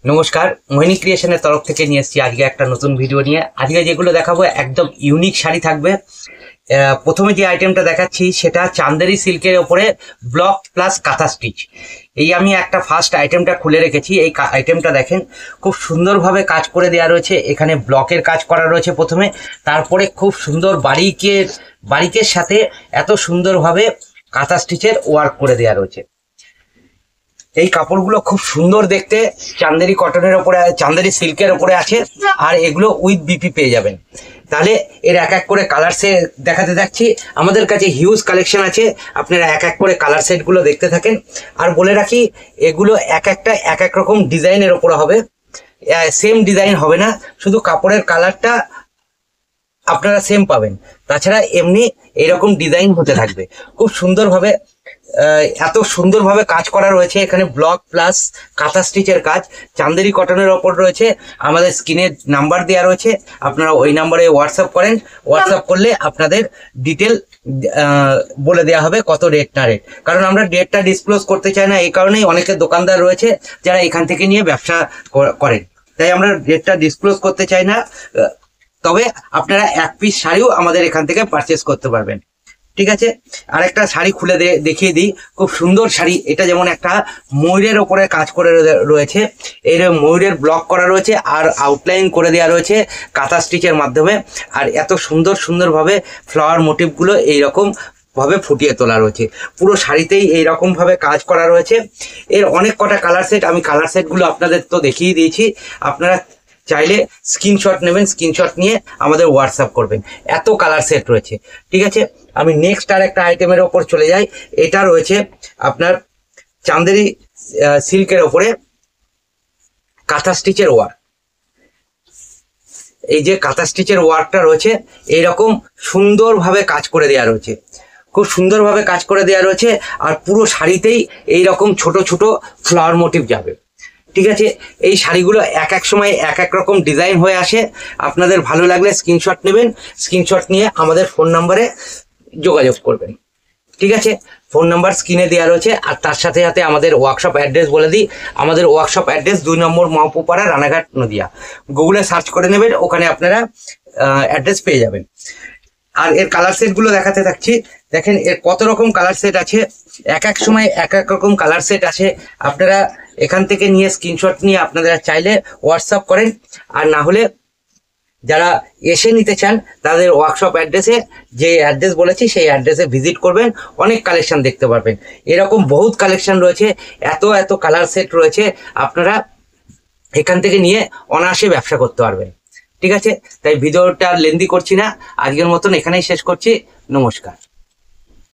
নমস্কার, মোহিনী ক্রিয়েশনের তরফ থেকে নিয়ে এসেছি আজকে একটা নতুন ভিডিও নিয়ে। আজকে যেগুলো দেখাবো একদম ইউনিক শাড়ি থাকবে। প্রথমে যে আইটেমটা দেখাচ্ছি সেটা চান্দেরি সিল্কের ওপরে ব্লক প্লাস কাঁথা স্টিচ। এই আমি একটা ফার্স্ট আইটেমটা খুলে রেখেছি। এই আইটেমটা দেখেন, খুব সুন্দরভাবে কাজ করে দেওয়া রয়েছে। এখানে ব্লকের কাজ করা রয়েছে প্রথমে, তারপরে খুব সুন্দর বারিকের সাথে এত সুন্দরভাবে কাঁথা স্টিচের ওয়ার্ক করে দেওয়া রয়েছে। এই কাপড়গুলো খুব সুন্দর দেখতে, চান্দেরি কটনের ওপরে, চান্দেরি সিল্কের ওপরে আছে। আর এগুলো উইথ বিপি পেয়ে যাবেন। তাহলে এর এক এক করে কালার সেট দেখাতে থাকছি। আমাদের কাছে হিউজ কালেকশন আছে, আপনারা এক এক করে কালার সেটগুলো দেখতে থাকেন। আর বলে রাখি, এগুলো এক একটা এক এক রকম ডিজাইনের ওপরে হবে, সেম ডিজাইন হবে না, শুধু কাপড়ের কালারটা আপনারা সেম পাবেন। তাছাড়া এমনি এরকম ডিজাইন হতে থাকবে। খুব সুন্দরভাবে এত সুন্দরভাবে কাজ করা রয়েছে। এখানে ব্লক প্লাস কাঁথা স্টিচের কাজ, চান্দেরি কটনের ওপর রয়েছে। আমাদের স্ক্রিনে নাম্বার দেওয়া রয়েছে, আপনারা ওই নাম্বারে হোয়াটসঅ্যাপ করেন। হোয়াটসঅ্যাপ করলে আপনাদের ডিটেল বলে দেওয়া হবে কত রেট না রেট। কারণ আমরা ডেটটা ডিসক্লোজ করতে চাই না, এই কারণেই অনেকে দোকানদার রয়েছে যারা এখান থেকে নিয়ে ব্যবসা করেন, তাই আমরা ডেটটা ডিসক্লোজ করতে চাই না। তবে আপনারা এক পিস শাড়িও আমাদের এখান থেকে পারচেস করতে পারবেন। ঠিক আছে, আর একটা শাড়ি খুলে দেখিয়ে দিই। খুব সুন্দর শাড়ি এটা, যেমন একটা ময়ূরের ওপরে কাজ করে রয়েছে। এই ময়ূরের ব্লক করা রয়েছে আর আউটলাইন করে দেওয়া রয়েছে কাঁথা স্টিচের মাধ্যমে। আর এত সুন্দরভাবে ফ্লাওয়ার মোটিভগুলো এইরকম ভাবে ফুটিয়ে তোলা রয়েছে। পুরো শাড়িতেই এইরকম ভাবে কাজ করা রয়েছে। এর অনেক কটা কালার সেট, আমি কালার সেটগুলো আপনাদের তো দেখিয়ে দিয়েছি। আপনারা চাইলে স্ক্রিনশট নেবেন, স্ক্রিনশট নিয়ে আমাদের হোয়াটসঅ্যাপ করবেন। এত কালার সেট রয়েছে। ঠিক আছে, আমি নেক্সট আর একটা আইটেমের ওপর চলে যাই। এটা রয়েছে আপনার চান্দেরি সিল্কের ওপরে কাঁথা স্টিচের ওয়ার্ক। এই যে কাঁথা স্টিচের ওয়ার্কটা রয়েছে, এইরকম সুন্দরভাবে কাজ করে দেওয়া রয়েছে, খুব সুন্দরভাবে কাজ করে দেওয়া রয়েছে। আর পুরো শাড়িতেই এইরকম ছোট ছোট ফ্লাওয়ার মোটিভ যাবে। ঠিক আছে, এই শাড়িগুলো এক এক সময় এক এক রকম ডিজাইন হয়ে আসে। আপনাদের ভালো লাগলে স্ক্রিনশট নেবেন, স্ক্রিনশট নিয়ে আমাদের ফোন নাম্বারে যোগাযোগ করবেন। ঠিক আছে, ফোন নাম্বার স্ক্রিনে দেওয়া রয়েছে। আর তার সাথে সাথে আমাদের ওয়ার্কশপ অ্যাড্রেস বলে দিই। আমাদের ওয়ার্কশপ অ্যাড্রেস 2 নম্বর মহপুপাড়া, রানাঘাট, নদিয়া। গুগলে সার্চ করে নেবেন, ওখানে আপনারা অ্যাড্রেস পেয়ে যাবেন। আর এর কালার সেটগুলো দেখাতে থাকছি। দেখেন এর কত রকম কালার সেট আছে, এক এক সময় এক এক রকম কালার সেট আছে। আপনারা এখান থেকে নিয়ে স্ক্রিনশট নিয়ে আপনারা চাইলে হোয়াটসঅ্যাপ করেন, আর না হলে যারা এসে নিতে চান তাদের ওয়ার্কশপ অ্যাড্রেসে, যে অ্যাড্রেস বলেছি সেই অ্যাড্রেসে ভিজিট করবেন। অনেক কালেকশন দেখতে পারবেন, এরকম বহুত কালেকশন রয়েছে, এত কালার সেট রয়েছে। আপনারা এখান থেকে নিয়ে অনায়াসে ব্যবসা করতে পারবেন। ঠিক আছে, তাই ভিডিওটা লেন্দি করছি না, আজকের মতন এখানেই শেষ করছি। নমস্কার।